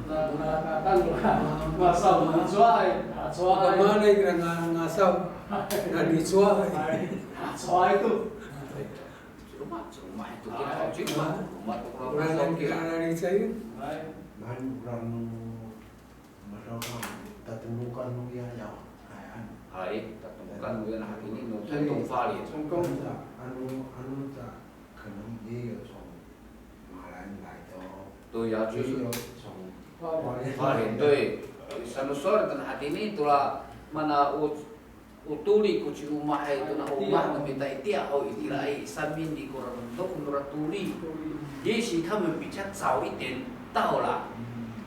Nakakatan ngasaw ngatsuay Bagaimana kira ngasau ngaditsua itu rumah itu kira rumah orang kira ngaditsai Bahan kurang masyarakat tetemukan yang hai tetemukan yang hari ini no tentu valid anu tak kenal dia从马来来的，对呀就是从valid对sama sore dan hari ini itulah mana utuli kuci rumah itu na rumah na minta itia oh itilai samin di kurang untuk menurut tuli 也许他们比较早一点到了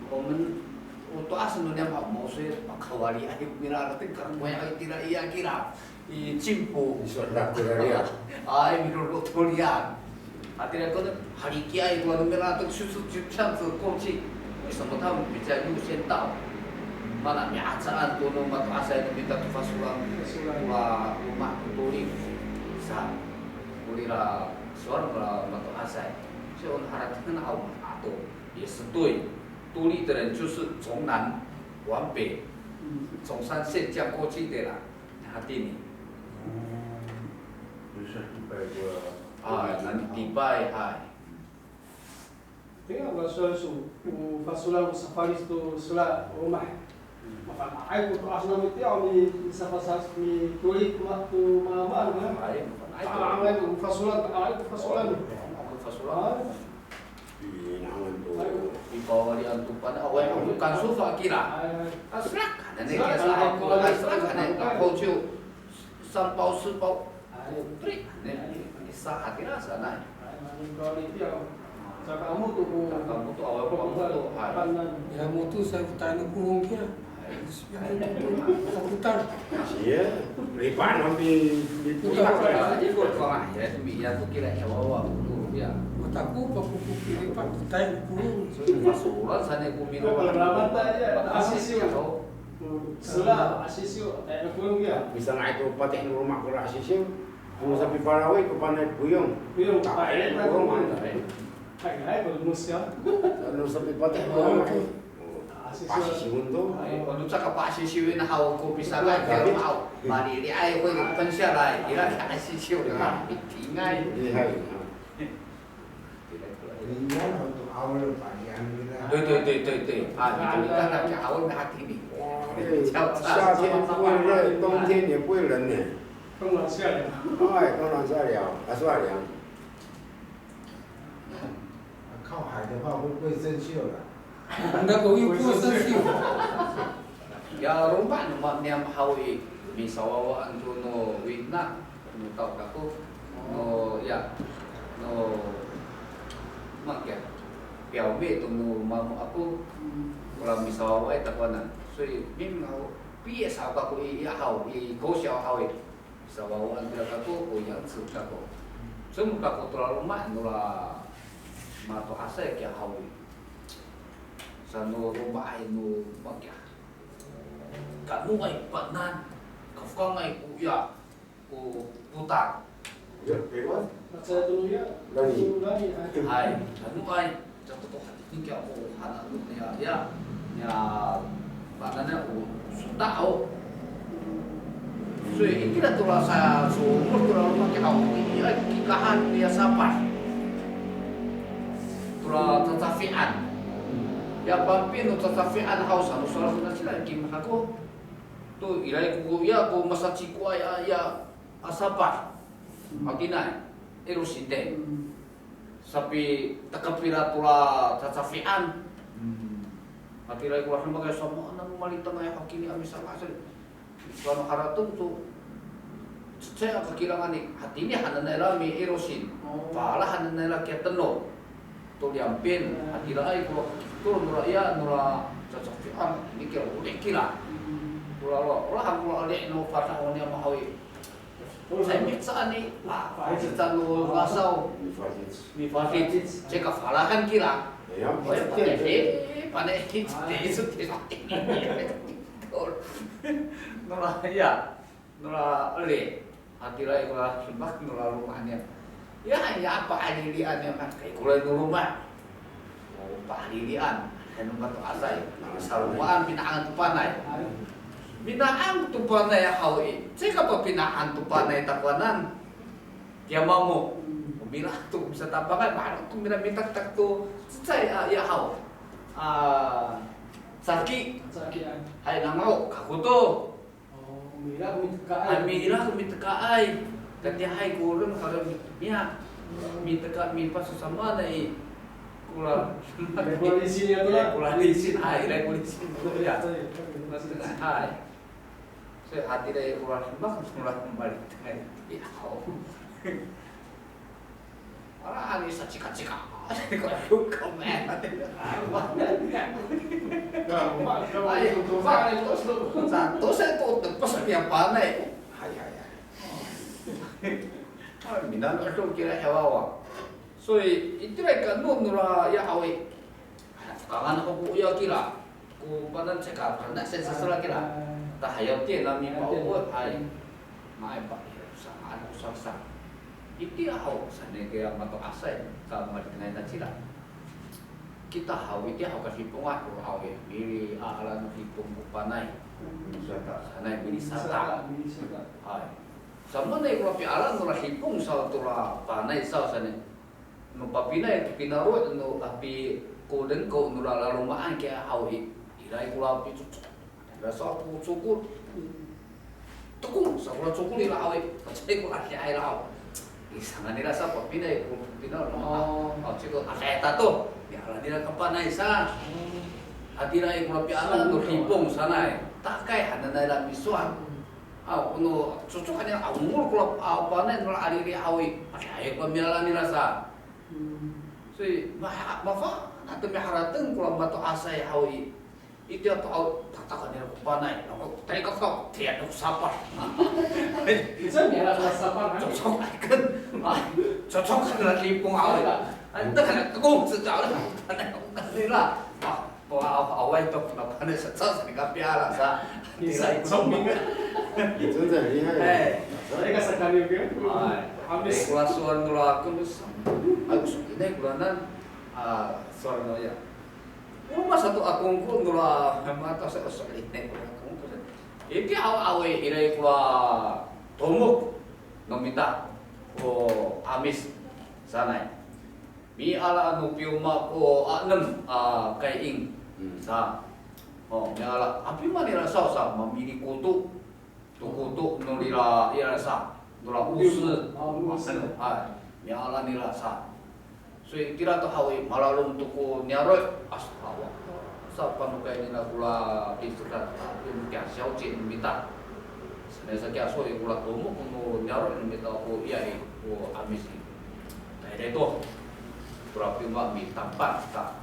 我们我阿生两跑毛水把口啊里哎mira nanti kan banyak itilai iya kira i jimpo sudah kira ai menurut tulian akhirnya kau hari kia itu anu mira tu susu这样子过去为什么他们比较优先到 mana miacaan tulong matuasay na minta tufasulang rumah tuli sa ulira suara matuasay so harap na au ato 也是对独立的人就是从南往北从山线这样过去的啦他定你就是100个南迪拜哎 Tinggal kalau fasulang safari itu sulah rumah Mafanaay ko taas na miti ako ni sa pasas ni tulit tu mama kan. Ay ko fasulan ay ko fasulan. fasulang di bawah di antupan awal bukan sofa kira asrak ada nih biasa aku asrak ada kau cium sampau sepau trik nih sah hati rasa naik Kalau itu ya kamu tuh awal kamu tuh ya mutu saya tanya kurung kia takutan iya lipat nanti ikut kau ya ya tuh kira ya bawa ya mataku pakuku kiri pak tanya kurung fasulan sana kumino berapa tanya asisio sulah asisio tak kurang dia bisa naik ke patih rumah kurang sisir mau sampai Parawai ke panai Buyong tak ada kurang Hai bermusya lalu sampai patih rumah pasti siun tu kalau cakap pak sisiu ini hau ko bisa lah kalau mau mari dia ayo ko pensia lah kira sisiu dengan tinggal untuk awal bagian对啊你看那家伙那挺厉夏天不会热冬天也不会冷呢冬暖夏凉哎冬暖夏凉还是凉靠海的话会不会生锈了 anda kau ibu sesiu ya rumah nomor niam hawi misawawa antu no witna no tau aku no ya no mak ya 表妹都no mamu aku kalau misawawa itu kanan so mim hau biye sao aku iya hau i ko xiao hau i misawawa antu aku o yang tsu aku semua aku terlalu rumah no la mato asa ya hau sa no rumah no mak ya kanu ay panan kafka ngay kuya ku putar ya kewan saya dulu ya Lani. hai kanu ay jatuh tuh ini kaya aku hana ya panannya sudah au so ini dah tulah saya sumur tulah rumah kaya au iya kikahan dia sabar tulah tatafian ya pampin no tatafian haus anu soal na sila kim ako to ilay ko ya ko masachi ko ya asapa makina erosite sapi takapira tula tatafian makilay ko lang bagay sama nang malita nga hakini ami sa kasal kuno haratung to saya kakilangan ni hati ni hanan na mi erosin pala hanan na keteno to liampin hati ay ko to nura ya nura tatafian ni kira udah kira orang hangul alih no fatah ni mahawi saya miksa ni kita no rasau mi fatit ceka falahan kira ya pandai itu nura ya nura alih hati lagi kalau sebab nura rumahnya ya apa ada liannya kan kayak kulai rumah Oh, palilian. Anu batu asai. Salumaan pinaan tu panai. Pinaan tu panai hawi. Cek apa pinaan tu panai takwanan? Dia mau bilang tu bisa tapakan baru tu minta tak tu saya ya hau. Sakit. Hai nangau kaku tu. Mira kami teka Ai mira kami teka ai. Kati hai kurang kalau ya mi teka mi pas sama dai. Kula Regulasi ni tu lah. regulasi ai regulasi. Ya. Hai. Saya hati dari kula sembah kembali. Ya. Orang ani cika-cika. Kau komen. Satu saya tuh tepas dia panai. Hai. Minat itu kira hewa. So itu mereka nura ya awe. Kangen aku ya kira. Ku panan cekap karena saya sesuatu kira. Tak hayat dia nami bawa hai. Mai pak sangat susah. Itu hau sana kaya mato asai sama dengan tacila. Kita hau itu hau kasih pengat hau miri alam hipung panai. Sana miri sata. Hai. Sama nih kalau piaran nula hipung sa tula panai sa sana. Nu papinai pinaru nu api koden ko nula lalumaan kaya hau irai kula api cucuk. Rasa aku cukur. Tukung sa kula cukur ila hau. Pacai kula kaya ila. Isangan nila sa papinay, pinal no. Chico, aketa to. Biara nila kapanay sa. Hati na ikula piala no hipong sanay. Takay hana nila miswan. Uno cucukan nila umur kula panay nila aliri awi. Pakai ko miala nila sa. So, mafa nato miharateng kula mato asay awi. Itu atau tatakan nila panay. Tayo ka to, tiyan ko sapar. Bisa ni lah sapar. Cocok kan, cocok kan lipung awal. Anda kan tegung sejauh lah. Awal itu kenapa nih sesat ni kapiala sa. Bisa zombing kan? 你真的厉害。 Saya kasar kali ke? Habis kelas suara nula aku mus, aku ini kulanan suara nula ya. Rumah satu akungku nula mata saya sekali ini akungku. Iki awe irai kula tomuk nomita ko amis sanai. Mi ala anu piuma ko anem kai ing sa. Oh, mi ala api mani rasa sa mamili kutu. Tu kutu nulira ira sa. Nula usu. Hai. Mi ala ni rasa. So kira to hawi malalum tuku nyaroi astawa. Sa panukai ni kula disurat yung kya xiao jin minta. Senesa kya so kula tomo kuno nyaroi minta ko iya ko amisi. Dai to. Kula piuma mi tampak ta.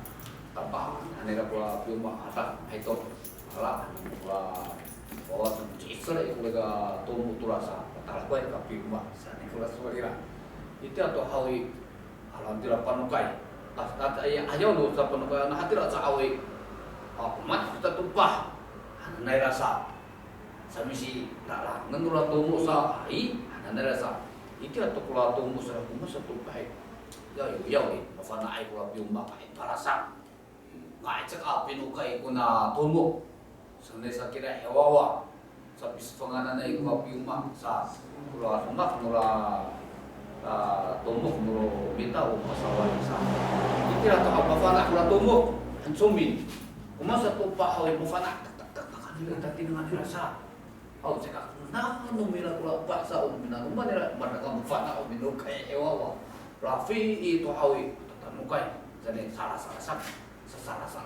Tampak anera kula piuma ata haito. Ala kula bawa cisre kula tomo turasa. Tal ko ka piuma sane kula suarira. Itu atau hawi alhamdulillah panukai. Kata ayo lu sa panukai na hatira sa awi. Mat kita tumpah. Anai rasa. Samisi tak ngenura tumu sa ai anai rasa. Iki atau kula tumu sa kuma sa tumpah. Ya yo mafana ai kula piumba kai parasa. Ngai cek pinukai kuna tumu. Sanai sa kira hewawa. Sa pispanganan ai kula piumba sa kula rumah nula tumuk nuro minta masalah sa. Iki atau apa fana kula tumuk hansumin. Kumasa tumpah hawi mufana tak kanila tati dengan rasa. Oh cekak nah numila kula paksa umina umanira manaka mufana umino kay ewawa. Rafi itu hawi tatanukai jadi salah-salah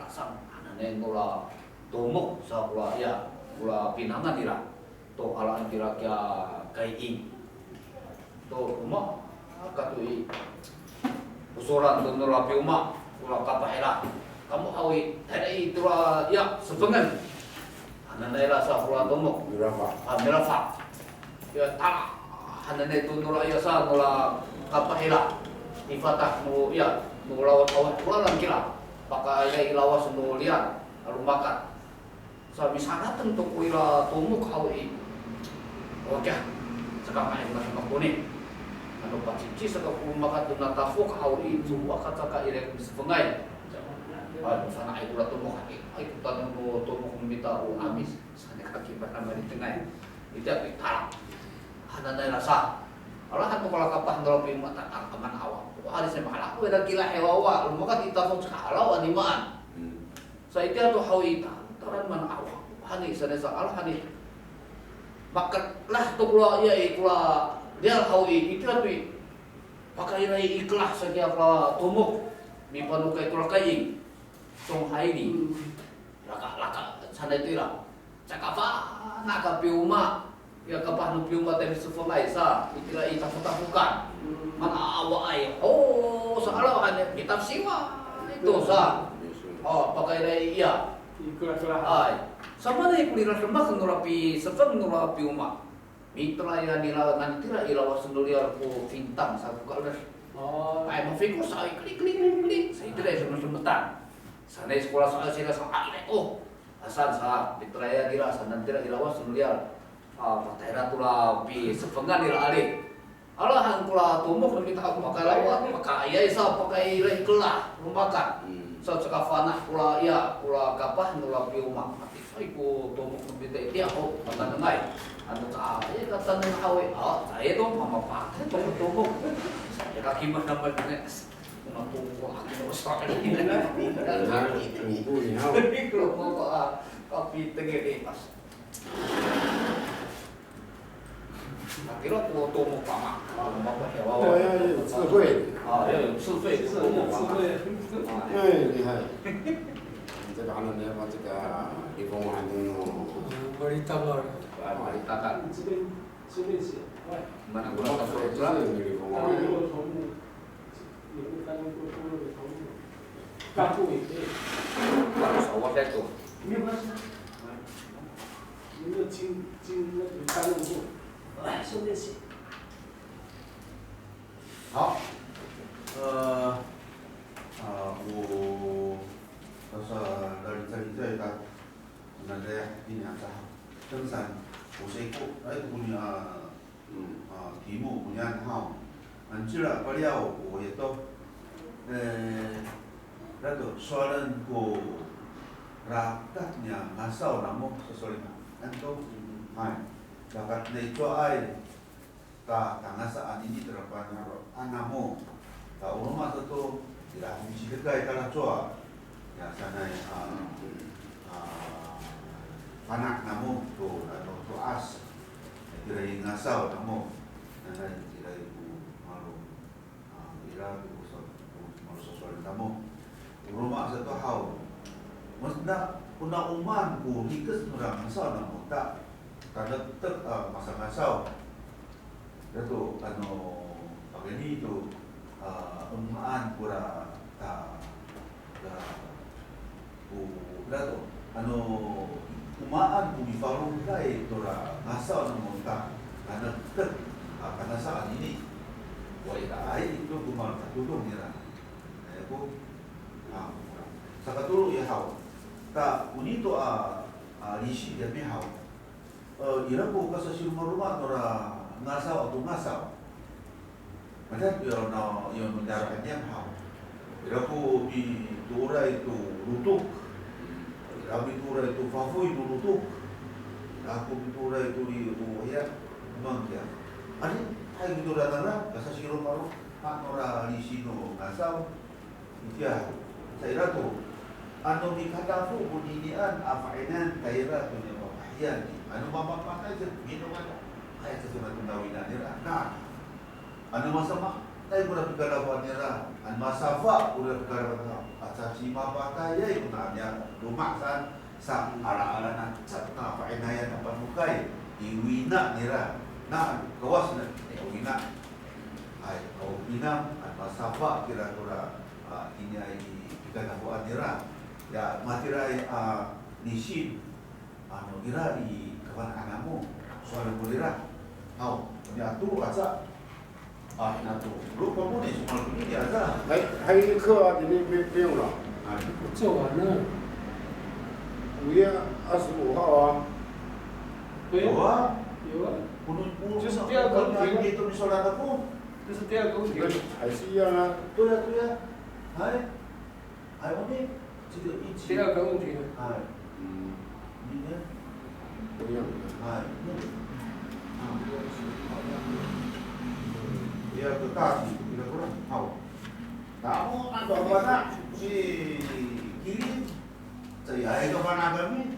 sang anane nula tumuk sa kula ya kula pinangan dira. To ala dira kya kai ing. To rumah katui usuran tu nula piuma kula kapahela. Kamu awi tadi itu ya sepengen. Ananda rasa kula tomok mirafa. Ya tak ananda itu nula ya sa nula kapahela. Ifatah nu ya nu lawan awak kula lan kira. Pakai lawas nu lian lalu makan. Sa misangat untuk kula tomok awi. Oke. Sekarang ayo kita kuning. Anu pacici saka makan tu natafuk awi itu kata ka irek sepengai. sana ay kula tumok ay kutan mo tumok mita o amis sana kakibat naman di tengah itu apa tarak ada na rasa alahan mo kala kapah ndro pi mata akaman awak hari sa mahala ko eda kila hewawa lumakat itafot sa alaw animaan sa itu ato hawita taran man awak hani sa nesa al hani bakat lah to kula ya kula dia hawi itu ato pakai rai ikhlas saja kula tumok mi panukay kula kaying tong haini laka sana itu lah cakapa naka piuma ya kapah nu piuma tadi sufalai sa itila itafutafukan mana awa ay sa alaw hani bitafsiwa itu sa pakai rai iya Ikulah-kulah. ay sama na ikulira lemak nurapi sefeng nurapi uma mitra ya nila nantira ilawa senduliar ko fintang sa bukaldas Oh. ay mafikur sa ay klik sa itira sa semetan sana sekolah soal sila sa ay asan sa mitra ya nila sa nantira ilawa senduliar patera tula pi sefengan nila ali alahan kula tumok minta aku makalawat pakai sa pakai rai kelah lumakan sa cakafana kula ya kula kapah nula pi uma iku tumok nabita dia ako patanangay ano ka ay katanang hawi saya dong mama pakai tumok saya kakimas naman nes mga tumok ako sa akin Minggu ni hao. kalau mo kapi tengah pas kira ko tumok pa ma mama pa hewa 对呀，有智慧，要有智慧是tumok pa 厉害。这个还能来把这个地方还能 Berita baru. maritakan 这边写，哎， mana guna ka 这 surat 个地方当然有头目，有当然有头目，干部也可以， harus awal itu 没有关系，你有经那个干任务，哎，顺便写。好，我dari cerita kita sebenarnya ini adalah tentang usahaku, itu punya timu punya hal, anjir beliau itu lalu soalan ku rakatnya asal namu sesuai itu, dapat dicoai tak tangasaan ini terdapat anamu, tak rumah itu tidak mesti dekat kalau coa. Ya sana anak namu tu tu as tidak ngasau namu dan tidak ibu malu tidak ibu malu sesuatu namu rumah satu hal mesti una uman ku hikas orang ngasau namu tak karena tak masa ngasau itu begini tu umaan pura tak lato umaan kung ifarong kay tora nasa ng monta karena saat ini wala ay itu kumarkatulong nila ko sa katulong ihaw ta unito rishi ya mihaw ira po ka sa silumar tora ngasaw o ngasaw madat yon mendaraan yang haw ira po tura itu lutuk kami tura itu favoy lutuk aku tura itu di ya mangya ani ay tura na kasa siro maro ora lisino ngasaw iya saya tu ano mi katafu buninian afainan kaira tu ni pahian ano mapapatay sa minuman ay sa sunod na wina nila na ano masama tayo muna pagkalawan nila ang masafa muna pagkalawan at sa si mapatay kunanya lumaksan sa ala-ala na sa painayan ng panukay iwina nila na gawas na iwina ay kawina at masafa kira-kira ini ay pagkalawan nila ya matiray nisin ano ira i kawan mo soal mo nila how niya tu asa那都如果不能说了，你点子。还有一个课你不用了，做完了， 5月25号啊，对有啊，有啊，就是第二个题，你都没说那个不？这是第二个问题。还是一样啊。对呀对呀，哎，还有呢，这个一起，第二个问题呢？哎，你呢？不用。哎，第二个大体kira-kira tahu. Kamu ada mana si kiri? Saya itu mana kami?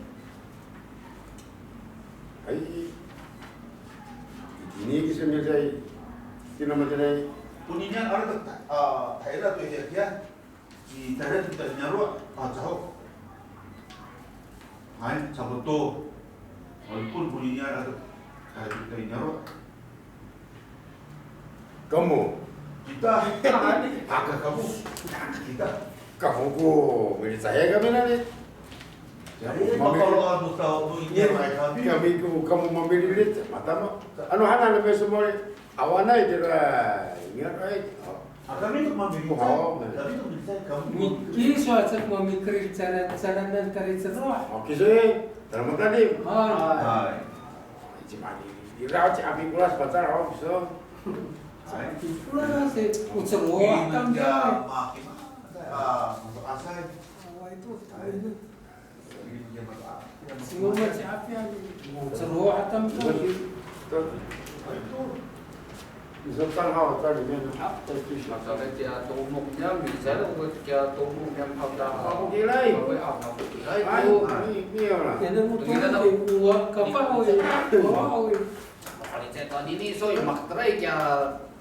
Ai ini kisah saya kena macam ni. Bunyinya ada daerah tu dia di daerah kita nyaru jauh. Hai, saboto. Walaupun bunyinya ada daerah kita nyaru. Kamu, Kita agak kamu kita. kamu ko milik saya kami nanti. Jadi kalau kamu tahu bunyinya mereka Kami ko kamu membeli duit mata mo. Ano hana na semua awana itu lah. Ingat right. kami itu membeli Oh, tapi itu bisa kamu. Kiri suatu memikir cara dan tarik setelah. Okey sih. Terima kasih. Hai. Cuma di rawat api pulas pacar awak so. Hai. Itulah saya ucap Mungkin tam dia dia. makin masuk asal. Awak itu Dia masuk asal. semua macam apa yang ucap tam tu. Itu Misalkan awak tadi ni apa tu? Masalah dia tumuknya, misalnya dia tumuk yang pada Aku kilai. Aku kilai Ai, tu. ni lah. Yang itu buat kapal wow. Kalau cerita ini so yang makterai kya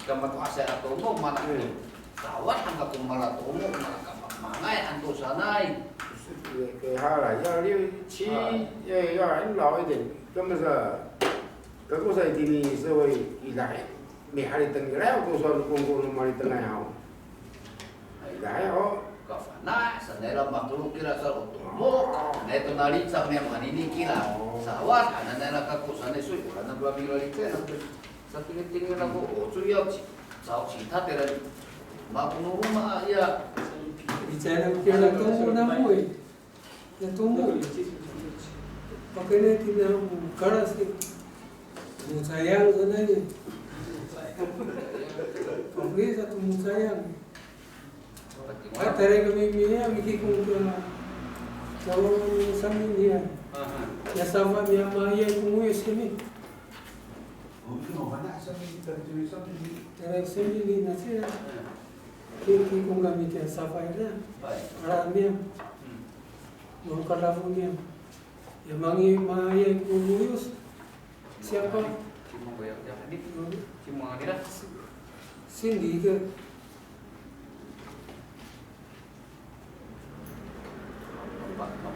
gambar kuasa atau mau mana ni. Kawan angka kumala tumuk mana kapal mangai antu sanai. Cái hai là do đi chi do anh nói thì cái bây giờ cái cô dạy thì rồi đi lại mẹ hai từng cái đó cô sao cô mà đi từng ngày học lại đó Kafana sanela makhluk kira sa tumuk. Neto nali sa mga manini kila. Sawat ananela kakusan eso wala na ba bilalite na sa tingin-tingin na ko suyaw sa cita tera mapuno ma ya Bicara kira tumbuh namui. Yang tumbuh. Makanya tidak keras ni. Musayang sebenarnya. Oke satu musayang. Ay tarik kami miya mikikung kalau sami dia. Ya sama dia maya kumuyos kami. mungkin mana asal kita tulisan ini. Tarik sami na siya. Kikikung kami kaya safay na. Marami yan. Mga kalabong yan. Yung mga maya kumuyos. Siapa? cuma bayar dia hadit cuma kira Sindi ke?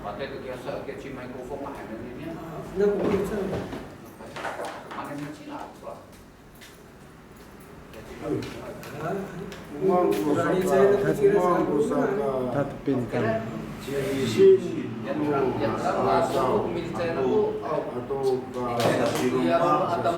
pakai kegiatan ke cima mikrofon mah ini Nak kumuyos. mana ni Cina apa Umang Tatapinkan. yang masuk militer itu atau atau